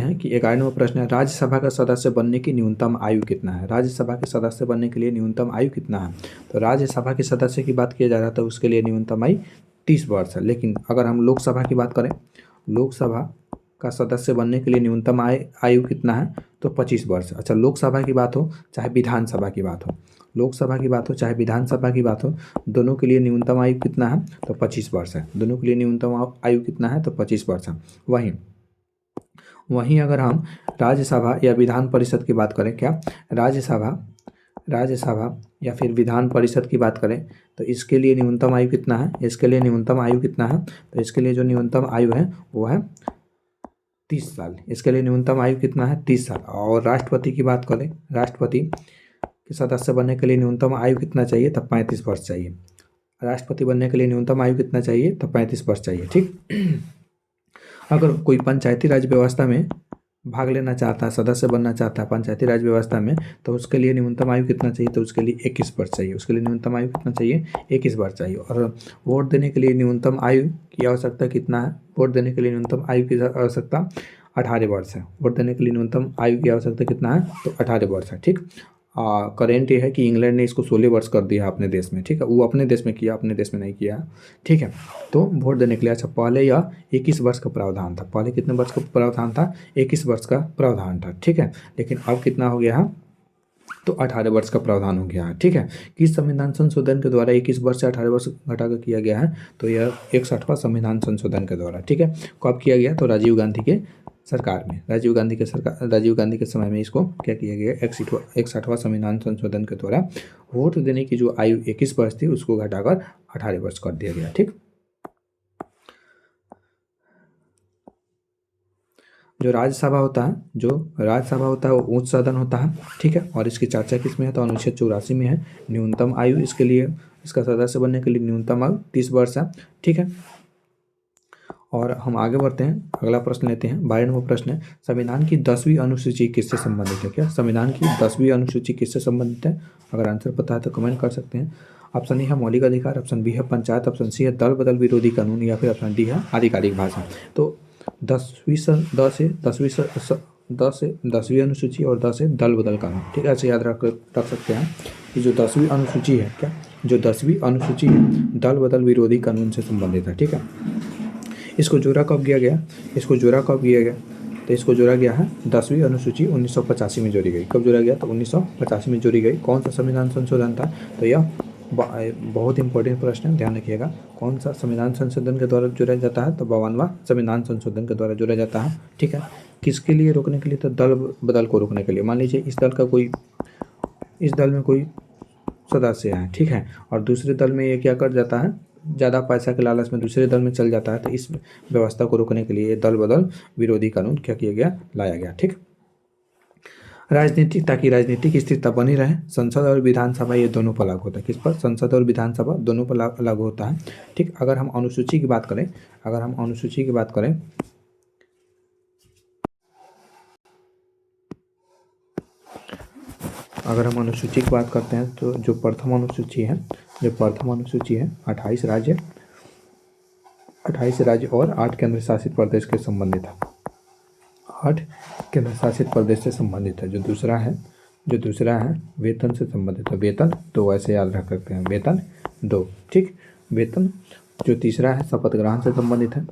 हैं कि 11वां प्रश्न है राज्यसभा का सदस्य बनने की न्यूनतम आयु कितना है? राज्यसभा के सदस्य बनने के लिए न्यूनतम आयु कितना है? तो राज्यसभा के सदस्य की बात किया जा रहा था उसके लिए न्यूनतम आयु 30 वर्ष है। लेकिन अगर हम लोकसभा की बात करें, लोकसभा का सदस्य बनने के लिए न्यूनतम आयु कितना है? तो 25 वर्ष। अच्छा, लोकसभा की बात हो चाहे विधानसभा की बात हो, लोकसभा की बात हो चाहे विधानसभा की बात हो, दोनों के लिए न्यूनतम आयु कितना है? तो 25 वर्ष है। दोनों के लिए न्यूनतम आयु कितना है? तो 25 वर्ष है। वहीं अगर हम राज्यसभा या विधान परिषद की बात करें, क्या राज्यसभा या फिर विधान परिषद की बात करें तो इसके लिए न्यूनतम आयु कितना है? इसके लिए न्यूनतम आयु कितना है? तो इसके लिए जो न्यूनतम आयु है वो है 30 साल। इसके लिए न्यूनतम आयु कितना है? 30 साल। और राष्ट्रपति की बात करें, राष्ट्रपति के सदस्य बनने के लिए न्यूनतम आयु कितना चाहिए? तब 35 वर्ष चाहिए। राष्ट्रपति बनने के लिए न्यूनतम आयु कितना चाहिए? तब 35 वर्ष चाहिए। ठीक, अगर कोई पंचायती राज व्यवस्था में भाग लेना चाहता है, सदस्य बनना चाहता है पंचायती राज व्यवस्था में, तो उसके लिए न्यूनतम आयु कितना चाहिए? तो उसके लिए 21 वर्ष चाहिए। उसके लिए न्यूनतम आयु कितना चाहिए? 21 वर्ष चाहिए। और वोट देने के लिए न्यूनतम आयु की आवश्यकता कितना है? वोट देने के लिए न्यूनतम आयु की आवश्यकता 18 वर्ष है। वोट देने के लिए न्यूनतम आयु की आवश्यकता कितना है? तो 18 वर्ष है। ठीक, करेंट ये है कि इंग्लैंड ने इसको 16 वर्ष कर दिया अपने देश में। ठीक है, वो अपने देश में किया, अपने देश में नहीं किया। ठीक है, तो वोट देने के लिए अच्छा पहले यह 21 वर्ष का प्रावधान था। पहले कितने वर्ष का प्रावधान था? 21 वर्ष का प्रावधान था। ठीक है, लेकिन अब कितना हो गया है? तो 18 वर्ष का प्रावधान हो गया है। ठीक है, किस संविधान संशोधन के द्वारा 21 वर्ष से 18 वर्ष घटाकर किया गया है? तो यह 61वां संविधान संशोधन के द्वारा। ठीक है, कब किया गया? तो राजीव गांधी के सरकार में, राजीव गांधी के समय में इसको क्या किया गया? 61वां संविधान संशोधन के द्वारा वोट देने की जो आयु 21 वर्ष थी उसको घटाकर 18 वर्ष कर दिया गया। ठीक, जो राज्यसभा होता है वो उच्च सदन होता है। ठीक है, और इसकी चर्चा किस में है? तो अनुच्छेद 84 में है। न्यूनतम आयु इसके लिए, इसका सदस्य बनने के लिए न्यूनतम आयु 30 वर्ष है। ठीक है, और हम आगे बढ़ते हैं, अगला प्रश्न लेते हैं। 12वां प्रश्न है, संविधान की 10वीं अनुसूची किससे संबंधित है? क्या संविधान की 10वीं अनुसूची किससे संबंधित है? अगर आंसर पता है तो कमेंट कर सकते हैं। ऑप्शन ए है मौलिक अधिकार, ऑप्शन बी है पंचायत, ऑप्शन सी है दल बदल विरोधी कानून, या फिर ऑप्शन डी है आधिकारिक भाषा। तो 10वीं अनुसूची और 10 है दल बदल कानून। ठीक है, ऐसे याद रख सकते हैं कि जो 10वीं अनुसूची है, क्या जो 10वीं अनुसूची है दल बदल विरोधी कानून से संबंधित है। ठीक है, इसको जोड़ा कब किया गया? तो इसको जोड़ा गया है 10वीं अनुसूची 1985 में जोड़ी गई। कब जोड़ा गया? तो 1985 में जोड़ी गई। कौन सा संविधान संशोधन था? तो यह बहुत इंपॉर्टेंट प्रश्न है, ध्यान रखिएगा। कौन सा संविधान संशोधन के द्वारा जोड़ा जाता है? तो 52वां संविधान संशोधन के द्वारा जोड़ा जाता है। ठीक है, किसके लिए रोकने के लिए? तो दल बदल को रोकने के लिए। मान लीजिए इस दल में कोई सदस्य है, ठीक है, और दूसरे दल में ये क्या कर जाता है, ज़्यादा पैसा के लालच में दूसरे दल में चल जाता है, तो इस व्यवस्था को रोकने के लिए दल बदल विरोधी कानून क्या किया गया? लाया गया। ठीक, ताकि राजनीतिक स्थिरता बनी रहे, संसद और विधानसभा ये दोनों पर लागू होता है। किस पर? संसद और विधानसभा दोनों पर लागू होता है। ठीक, अगर हम अनुसूची की बात करें, अगर हम अनुसूची की बात करते हैं तो जो प्रथम अनुसूची है 28 राज्य और 8 केंद्र शासित प्रदेश के संबंधित है। 8 केंद्र शासित प्रदेश से संबंधित है। जो दूसरा है वेतन से संबंधित है। वेतन 2, ऐसे याद रख सकते हैं, वेतन 2। ठीक, वेतन। जो तीसरा है शपथ ग्रहण से संबंधित है।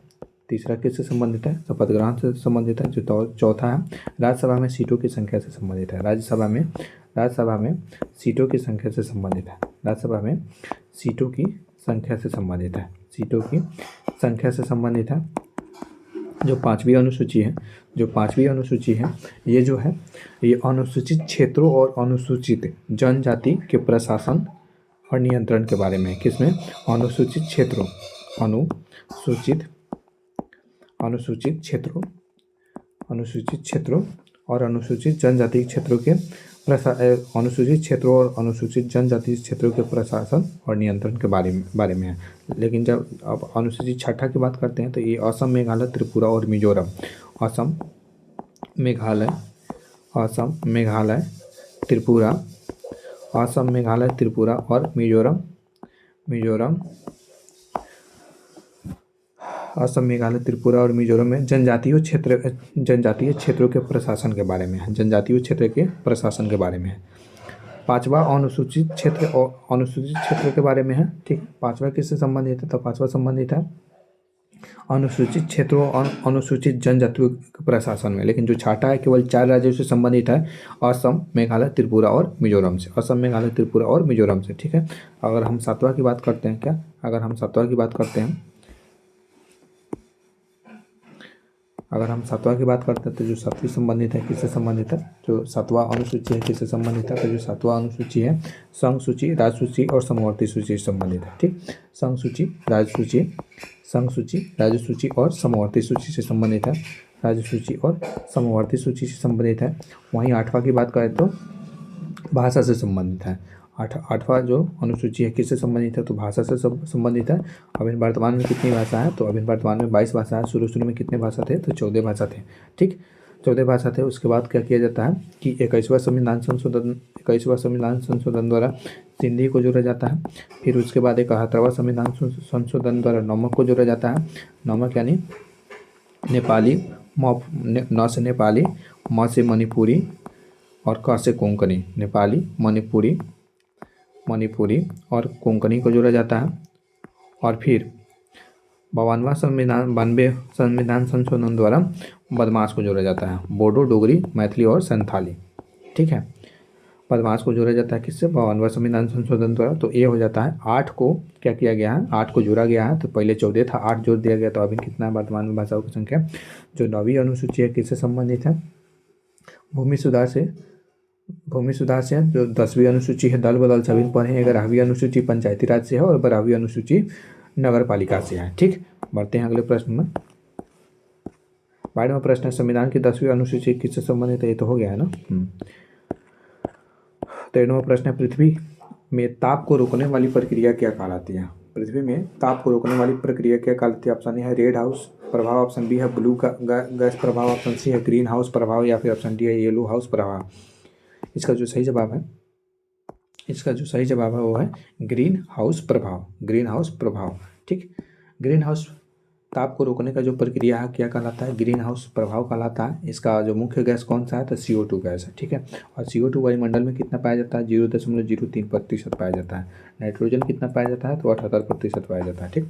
तीसरा किससे संबंधित है? शपथ ग्रहण से संबंधित है। जो चौथा है राज्यसभा में सीटों की संख्या से संबंधित है। राज्यसभा में सीटों की संख्या से संबंधित है। राज्यसभा में सीटों की संख्या से संबंधित है। जो 5वीं अनुसूची है ये जो है ये अनुसूचित क्षेत्रों और अनुसूचित जनजाति के प्रशासन और नियंत्रण के बारे में है। किसमें? अनुसूचित क्षेत्रों और अनुसूचित जनजाति क्षेत्रों के अनुसूचित जनजाति क्षेत्रों के प्रशासन और नियंत्रण के बारे में है। लेकिन जब अब अनुसूचित छठा की बात करते हैं तो ये असम, मेघालय, त्रिपुरा और मिजोरम। असम, मेघालय, त्रिपुरा और मिजोरम। असम, मेघालय, त्रिपुरा और मिजोरम में जनजातीय क्षेत्रों के प्रशासन के बारे में है। जनजातीय क्षेत्र के प्रशासन के बारे में है। 5वां अनुसूचित क्षेत्र के बारे में है। ठीक, 5वां किससे संबंधित है? तो 5वां संबंधित है अनुसूचित क्षेत्रों और अनुसूचित जनजातियों के प्रशासन में। लेकिन जो छठा है केवल 4 राज्यों से संबंधित है, असम, मेघालय, त्रिपुरा और मिजोरम से। असम, मेघालय, त्रिपुरा और मिजोरम से। ठीक है, अगर हम 7वां की बात करते हैं तो जो 7वीं संबंधित है किससे संबंधित है? जो 7वां अनुसूची है किससे संबंधित है? तो जो 7वां अनुसूची है संघ सूची, राज्य सूची और समवर्ती सूची से संबंधित है। ठीक, संघ सूची, राज्य सूची और समवर्ती सूची से संबंधित है। वहीं 8वां की बात करें तो भाषा से संबंधित है। 8वां जो अनुसूची है किससे संबंधित है? तो भाषा से संबंधित है। अभी वर्तमान में कितनी भाषा है? तो अभी वर्तमान में 22 भाषा है। शुरू में कितने भाषा थे? तो 14 भाषा थे। ठीक, 14 भाषा थे। उसके बाद क्या किया जाता है कि 21वां संविधान संशोधन द्वारा हिंदी को जोड़ा जाता है। फिर उसके बाद 71वां संविधान संशोधन द्वारा नमक को जोड़ा जाता है। नमक यानी नेपाली, न से नेपाली, म से मणिपुरी और क से कोंकणी। नेपाली, मणिपुरी और कोंकणी को जोड़ा जाता है। और फिर 52वां संविधान संशोधन द्वारा बदमाश को जोड़ा जाता है। बोडो, डोगरी, मैथिली और संथाली। ठीक है, पदभांस को जोड़ा जाता है किससे? 52वां संविधान संशोधन द्वारा। तो ये हो जाता है 8 को क्या किया गया है? 8 को जोड़ा गया है। तो पहले 14 था, 8 जोड़ दिया गया, तो अभी कितना है वर्तमान में भाषाओं की संख्या? जो 9वीं अनुसूची है किससे संबंधित है? भूमि सुधार से। भूमि सुधार से है। जो 10वीं अनुसूची है दल बदल सभी पढ़े। 11वीं अनुसूची पंचायती राज से है और 12वीं अनुसूची नगर पालिका से है। ठीक, बढ़ते हैं अगले प्रश्न में। 12वां प्रश्न है संविधान की 10वीं अनुसूची किससे संबंधित है? ये तो हो गया है ना। 13वां प्रश्न है पृथ्वी में ताप को रोकने वाली प्रक्रिया क्या कहलाती है? पृथ्वी में ताप को रोकने वाली प्रक्रिया क्या कहलाती है? ऑप्शन ए है रेड हाउस प्रभाव, ऑप्शन बी है ब्लू गैस प्रभाव, ऑप्शन सी है ग्रीन हाउस प्रभाव, या फिर ऑप्शन डी है येलो हाउस प्रभाव। इसका जो सही जवाब है, इसका जो सही जवाब है वो है ग्रीन हाउस प्रभाव। ग्रीन हाउस प्रभाव। ठीक, ग्रीन हाउस ताप को रोकने का जो प्रक्रिया है क्या कहलाता है? ग्रीन हाउस प्रभाव कहलाता है। इसका जो मुख्य गैस कौन सा है? तो CO2 गैस है। ठीक है, और CO2 वायुमंडल में कितना पाया जाता है? 0.03% पाया जाता है। नाइट्रोजन कितना पाया जाता है? तो 78% पाया जाता है। ठीक,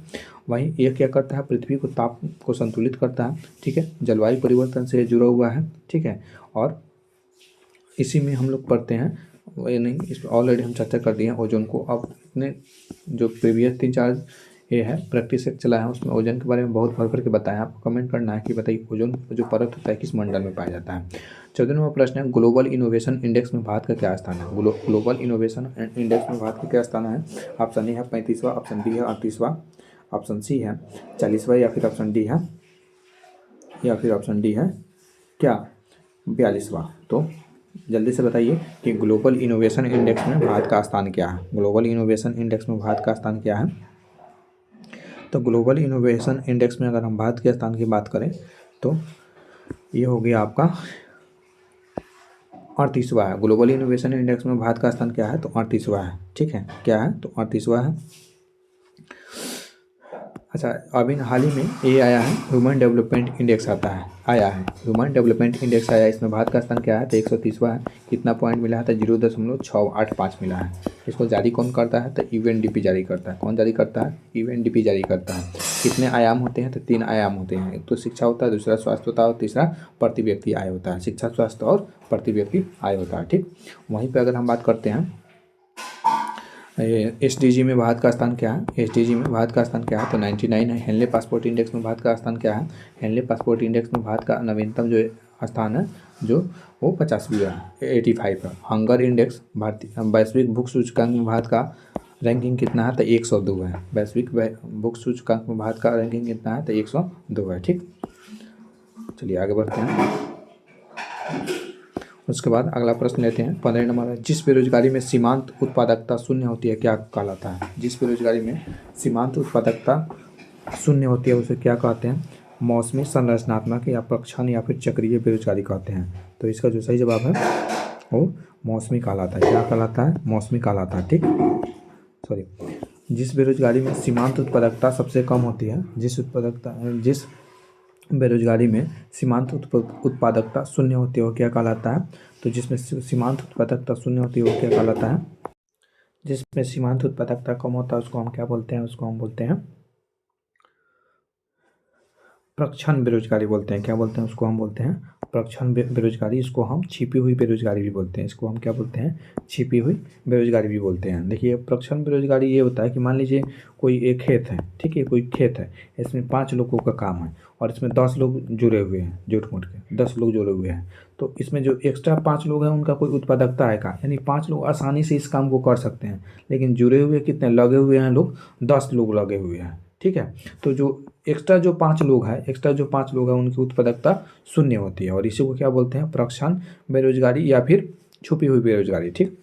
वहीं ये क्या करता है? पृथ्वी को ताप को संतुलित करता है। ठीक है, जलवायु परिवर्तन से जुड़ा हुआ है। ठीक है, और इसी में हम लोग पढ़ते हैं, ये नहीं, इस ऑलरेडी हम चर्चा कर दिए हैं ओजोन को। अब इतने जो प्रीवियस 3-4 ये है प्रैक्टिस सेट चला है उसमें ओजोन के बारे में बहुत भर के बताया। आपको कमेंट करना है कि बताइए ओजोन जो परत होता है किस मंडल में पाया जाता है। 14वां प्रश्न है ग्लोबल इनोवेशन इंडेक्स में भारत का क्या स्थान है? ग्लोबल इनोवेशन इंडेक्स में भारत का क्या स्थान है? ऑप्शन ए है 35वां, ऑप्शन बी है 38वां, ऑप्शन सी है 40वां, या फिर ऑप्शन डी है क्या 42वां। तो जल्दी से बताइए कि ग्लोबल इनोवेशन इंडेक्स में भारत का स्थान क्या है? ग्लोबल इनोवेशन इंडेक्स में भारत का स्थान क्या है? तो ग्लोबल इनोवेशन इंडेक्स में अगर हम भारत के स्थान की बात करें तो ये हो गया आपका 38वां है। ग्लोबल इनोवेशन इंडेक्स में भारत का स्थान क्या है? तो 38वां है। ठीक है, क्या है? तो 38वां है। अच्छा, अभी हाल ही में ये आया है ह्यूमन डेवलपमेंट इंडेक्स आया है ह्यूमन डेवलपमेंट इंडेक्स आया है। इसमें भारत का स्थान क्या है? तो 130वां है। कितना पॉइंट मिला है? तो 0.685 मिला है। इसको जारी कौन करता है? तो UNDP जारी करता है। कौन जारी करता है? UNDP जारी करता है। कितने आयाम होते हैं? तो 3 आयाम होते हैं। एक तो शिक्षा होता है, दूसरा स्वास्थ्य होता है और तीसरा प्रति व्यक्ति आय होता है। शिक्षा, स्वास्थ्य और प्रति व्यक्ति आय होता है। ठीक, वहीं पर अगर हम बात करते हैं SDG में भारत का स्थान क्या है? SDG में भारत का स्थान क्या है? तो 99 है। हेनले पासपोर्ट इंडेक्स में भारत का स्थान क्या है? हेनले पासपोर्ट इंडेक्स में भारत का नवीनतम जो स्थान है जो वो 50वीं है, 85 है। हंगर इंडेक्स भारतीय वैश्विक भूख सूचकांक में भारत का रैंकिंग कितना है? तो 102 है। वैश्विक भूख सूचकांक में भारत का रैंकिंग कितना है? तो 102 है। ठीक, चलिए आगे बढ़ते हैं। उसके बाद अगला प्रश्न लेते हैं 15 नंबर है जिस बेरोजगारी में सीमांत उत्पादकता शून्य होती है क्या कहलाता है? जिस बेरोजगारी में सीमांत उत्पादकता शून्य होती है उसे क्या कहते हैं? मौसमी, संरचनात्मक या प्रक्षण या फिर चक्रीय बेरोजगारी कहते हैं। तो इसका जो सही जवाब है वो मौसमी कहलाता है। क्या कहलाता है? मौसमी कहलाता है। ठीक, सॉरी, जिस बेरोजगारी में सीमांत उत्पादकता सबसे कम होती है, जिस बेरोजगारी में सीमांत उत्पादकता शून्य होती है वो क्या कहलाता है? तो जिसमें सीमांत उत्पादकता शून्य होती है वो क्या कहलाता है? जिसमें सीमांत उत्पादकता कम होता है उसको हम क्या बोलते हैं? उसको हम बोलते हैं प्रक्षण बेरोजगारी बोलते हैं। क्या बोलते हैं? उसको हम बोलते हैं प्रक्षण बेरोजगारी। इसको हम छिपी हुई बेरोजगारी भी बोलते हैं। इसको हम क्या बोलते हैं? छिपी हुई बेरोजगारी भी बोलते हैं। देखिए, प्रक्षण बेरोजगारी ये होता है कि मान लीजिए कोई एक खेत है। ठीक है, कोई खेत है, इसमें 5 लोगों का काम है और इसमें 10 लोग जुड़े हुए हैं, जुट मुट के 10 लोग जुड़े हुए हैं। तो इसमें जो एक्स्ट्रा 5 लोग हैं उनका कोई उत्पादकता है का? यानी 5 लोग आसानी से इस काम को कर सकते हैं, लेकिन जुड़े हुए कितने लगे हुए हैं लोग? 10 लोग लगे हुए हैं। ठीक है, तो जो एक्स्ट्रा जो 5 लोग हैं उनकी उत्पादकता शून्य होती है और इसी को क्या बोलते हैं? प्रक्षण बेरोजगारी या फिर छुपी हुई बेरोजगारी। ठीक,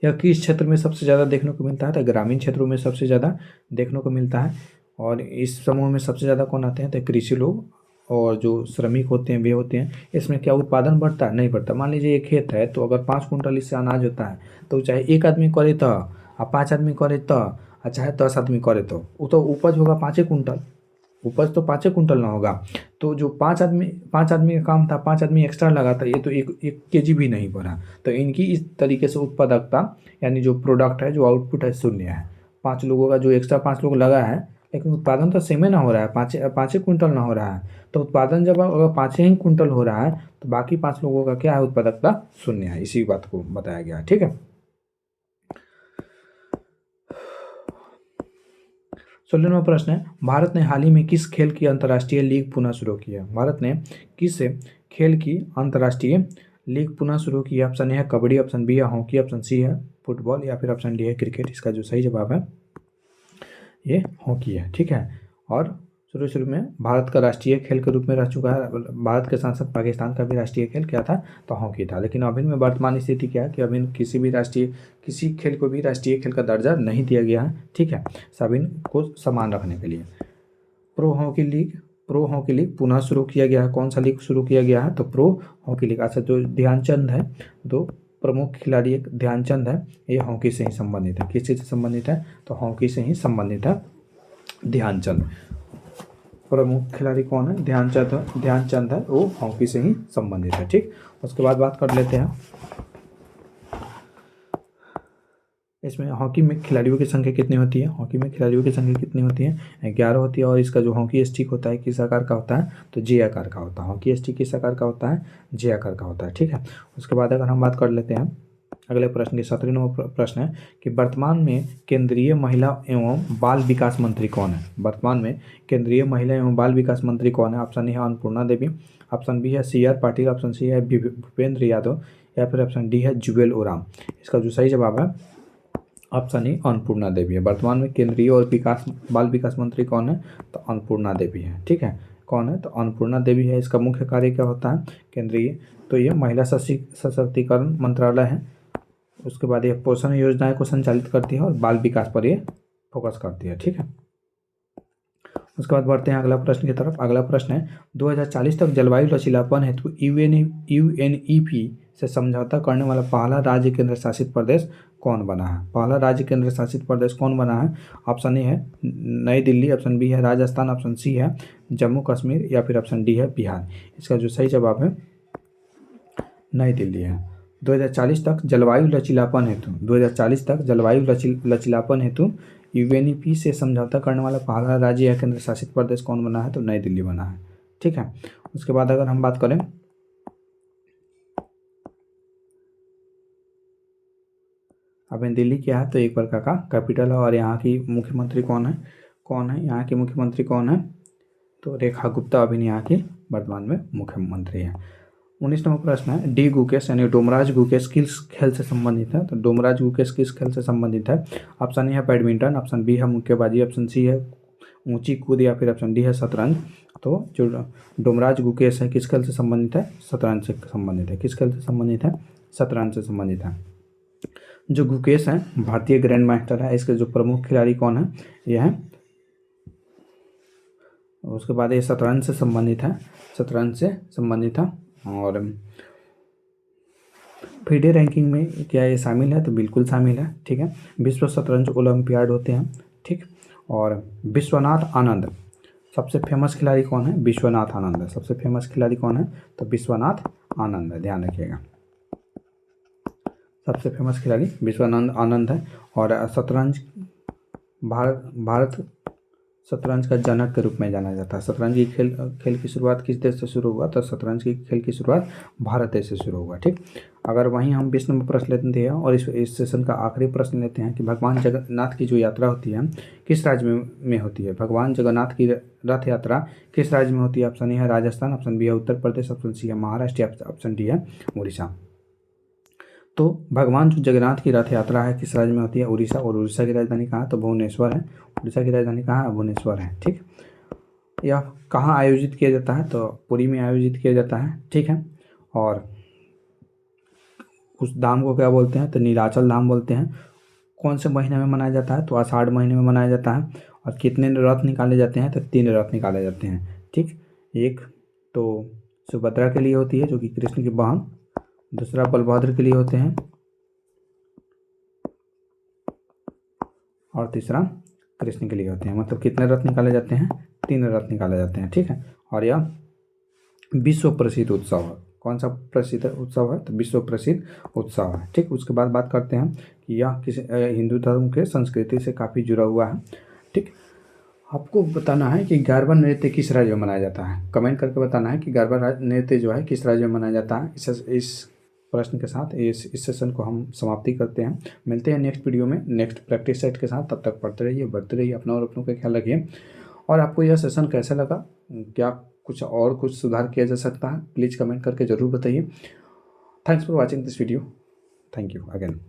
यह किस क्षेत्र में सबसे ज़्यादा देखने को मिलता है? तो ग्रामीण क्षेत्रों में सबसे ज़्यादा देखने को मिलता है। और इस समूह में सबसे ज़्यादा कौन आते हैं? तो कृषि लोग और जो श्रमिक होते हैं वे होते हैं। इसमें क्या उत्पादन बढ़ता है? नहीं बढ़ता। मान लीजिए एक खेत है तो अगर 5 कुंटल इससे अनाज होता है तो चाहे एक आदमी करे तो, 5 आदमी करे तो, चाहे 10 आदमी करे तो वो तो उपज होगा 5 कुंटल। उपज तो 5 कुंटल ना होगा। तो जो 5 आदमी का काम था, 5 आदमी एक्स्ट्रा लगा था, ये तो एक केजी भी नहीं बढ़ा। तो इनकी इस तरीके से उत्पादकता यानी जो प्रोडक्ट है, जो आउटपुट है, शून्य है। 5 लोगों का जो एक्स्ट्रा 5 लोग लगा है लेकिन उत्पादन तो सेम ही ना हो रहा है, 5 कुंटल ना हो रहा है। तो उत्पादन जब अगर 5 ही कुंटल हो रहा है तो बाकी 5 लोगों का क्या है, उत्पादकता 0 है। इसी बात को बताया गया है। ठीक है, 16वां प्रश्न है, भारत ने हाल ही में किस खेल की अंतर्राष्ट्रीय लीग पुनः शुरू की है? भारत ने किस खेल की अंतर्राष्ट्रीय लीग पुनः शुरू की है? ऑप्शन ए है कबड्डी, ऑप्शन बी है हॉकी, ऑप्शन सी है फुटबॉल या फिर ऑप्शन डी है क्रिकेट। इसका जो सही जवाब है ये हॉकी है। ठीक है, और शुरू शुरू में भारत का राष्ट्रीय खेल के रूप में रह चुका है। भारत के साथ साथ पाकिस्तान का भी राष्ट्रीय खेल क्या था, तो हॉकी था। लेकिन अभी में वर्तमान स्थिति क्या है कि अभी किसी खेल को भी राष्ट्रीय खेल का दर्जा नहीं दिया गया है। ठीक है, सभी को समान रखने के लिए प्रो हॉकी लीग पुनः शुरू किया गया है। कौन सा लीग शुरू किया गया है, तो प्रो हॉकी लीग। अच्छा, जो ध्यानचंद है, दो प्रमुख खिलाड़ी, एक ध्यानचंद है, ये हॉकी से ही संबंधित है। किस चीज़ से संबंधित है, तो हॉकी से ही संबंधित है ध्यानचंद। प्रमुख खिलाड़ी कौन है, ध्यानचंद है, वो हॉकी से ही संबंधित है। ठीक, उसके बाद बात कर लेते हैं इसमें हॉकी में खिलाड़ियों की संख्या कितनी होती है। हॉकी में खिलाड़ियों की संख्या कितनी होती है, 11 होती है। और इसका जो हॉकी स्टिक होता है किस आकार का होता है, तो जे आकार का होता है। हॉकी स्टिक किस आकार का होता है, जे आकार का होता है। ठीक है, उसके बाद अगर हम बात कर लेते हैं अगले प्रश्न की, 17वां प्रश्न है कि वर्तमान में केंद्रीय महिला एवं बाल विकास मंत्री कौन है? वर्तमान में केंद्रीय महिला एवं बाल विकास मंत्री कौन है? ऑप्शन ए है अन्नपूर्णा देवी, ऑप्शन बी है CR पाटिल, ऑप्शन सी है भूपेंद्र यादव या फिर ऑप्शन डी है जुबेल ओराम। इसका जो सही जवाब है ऑप्शन ए अन्नपूर्णा देवी है। वर्तमान में केंद्रीय और बाल विकास मंत्री कौन है, तो अन्नपूर्णा देवी है। ठीक है, कौन है, तो अन्नपूर्णा देवी है। इसका मुख्य कार्य क्या होता है केंद्रीय, तो ये महिला सशक्तिकरण मंत्रालय है। उसके बाद ये पोषण योजनाएं को संचालित करती है और बाल विकास पर ये फोकस करती है। ठीक है, उसके बाद बढ़ते हैं अगला प्रश्न की तरफ। अगला प्रश्न है 2040 तक जलवायु लचीलापन हेतु UNEP से समझौता करने वाला पहला राज्य केंद्र शासित प्रदेश कौन बना है? पहला राज्य केंद्र शासित प्रदेश कौन बना है? ऑप्शन ए है नई दिल्ली, ऑप्शन बी है राजस्थान, ऑप्शन सी है जम्मू कश्मीर या फिर ऑप्शन डी है बिहार। इसका जो सही जवाब है नई दिल्ली है। 2040 तक जलवायु लचीलापन हेतु 2040 तक जलवायु लचीलापन हेतु UNEP से समझौता करने वाला पहला राज्य या केंद्र शासित प्रदेश कौन बना है, तो नई दिल्ली बना है। ठीक है, उसके बाद अगर हम बात करें अब दिल्ली क्या है, तो एक प्रकार का कैपिटल है। और यहाँ की मुख्यमंत्री कौन है यहाँ की मुख्यमंत्री कौन है, तो रेखा गुप्ता अभी यहाँ की वर्तमान में मुख्यमंत्री है। 19वां प्रश्न है डी गुकेश यानी डोमराज गुकेश किस खेल से संबंधित है? तो डोमराज गुकेश किस खेल से संबंधित है? ऑप्शन ए है बैडमिंटन, ऑप्शन बी है मुक्केबाजी, ऑप्शन सी है ऊंची कूद या फिर ऑप्शन डी है शतरंज। तो जो डोमराज गुकेश है किस खेल से संबंधित है? शतरंज से संबंधित है। किस खेल से संबंधित है? शतरंज से संबंधित है। जो गुकेश है भारतीय ग्रैंड मास्टर है। इसके जो प्रमुख खिलाड़ी कौन है, यह है, उसके बाद ये शतरंज से संबंधित है। और FIDE रैंकिंग में क्या ये शामिल है, तो बिल्कुल शामिल है। ठीक है, विश्व शतरंज ओलंपियाड होते हैं। ठीक, और विश्वनाथ आनंद सबसे फेमस खिलाड़ी कौन है? विश्वनाथ आनंद है। सबसे फेमस खिलाड़ी कौन है, तो विश्वनाथ आनंद है, ध्यान रखिएगा। सबसे फेमस खिलाड़ी विश्वनाथ आनंद है। और शतरंज भारत शतरंज का जनक के रूप में जाना जाता है। शतरंज की खेल की शुरुआत किस देश से शुरू हुआ, तो शतरंज की खेल की शुरुआत भारत देश से शुरू हुआ। ठीक, अगर वहीं हम 20 नंबर प्रश्न लेते हैं और इस सेशन का आखिरी प्रश्न लेते हैं कि भगवान जगन्नाथ की जो यात्रा होती है किस राज्य में होती है? भगवान जगन्नाथ की रथ यात्रा किस राज्य में होती है? ऑप्शन ए है राजस्थान, ऑप्शन बी है उत्तर प्रदेश, ऑप्शन सी है महाराष्ट्र, ऑप्शन डी है उड़ीसा। तो भगवान जो जगन्नाथ की रथ यात्रा है किस राज्य में होती है? उड़ीसा। और उड़ीसा की राजधानी कहाँ है, तो भुवनेश्वर है। उड़ीसा की राजधानी कहाँ है? भुवनेश्वर है। ठीक, यह कहाँ आयोजित किया जाता है, तो पुरी में आयोजित किया जाता है। ठीक है, और उस धाम को क्या बोलते हैं, तो नीलाचल धाम बोलते हैं। कौन से महीने में मनाया जाता है, तो आषाढ़ महीने में मनाया जाता है। और कितने रथ निकाले जाते हैं, तो 3 रथ निकाले जाते हैं। ठीक, एक तो सुभद्रा के लिए होती है जो कि कृष्ण की बहन, दूसरा बलभद्र के लिए होते हैं और तीसरा कृष्ण के लिए होते हैं। मतलब कितने रथ निकाले जाते हैं, 3 रथ निकाले जाते हैं। ठीक है, और यह विश्व प्रसिद्ध उत्सव है। कौन सा प्रसिद्ध उत्सव है, तो विश्व प्रसिद्ध उत्सव है। ठीक, उसके बाद बात करते हैं कि यह किसी हिंदू धर्म के संस्कृति से काफ़ी जुड़ा हुआ है। ठीक, आपको बताना है कि गारबा नृत्य किस राज्य में मनाया जाता है। कमेंट करके बताना है कि गारबा नृत्य जो है किस राज्य में मनाया जाता है। इस प्रश्न के साथ इस सेशन को हम समाप्ति करते हैं। मिलते हैं नेक्स्ट वीडियो में नेक्स्ट प्रैक्टिस सेट के साथ। तब तक पढ़ते रहिए, बढ़ते रहिए, अपना और अपनों का ख्याल रखिए। और आपको यह सेशन कैसा लगा, क्या कुछ सुधार किया जा सकता है, प्लीज़ कमेंट करके ज़रूर बताइए। Thanks for watching this video. Thank you again.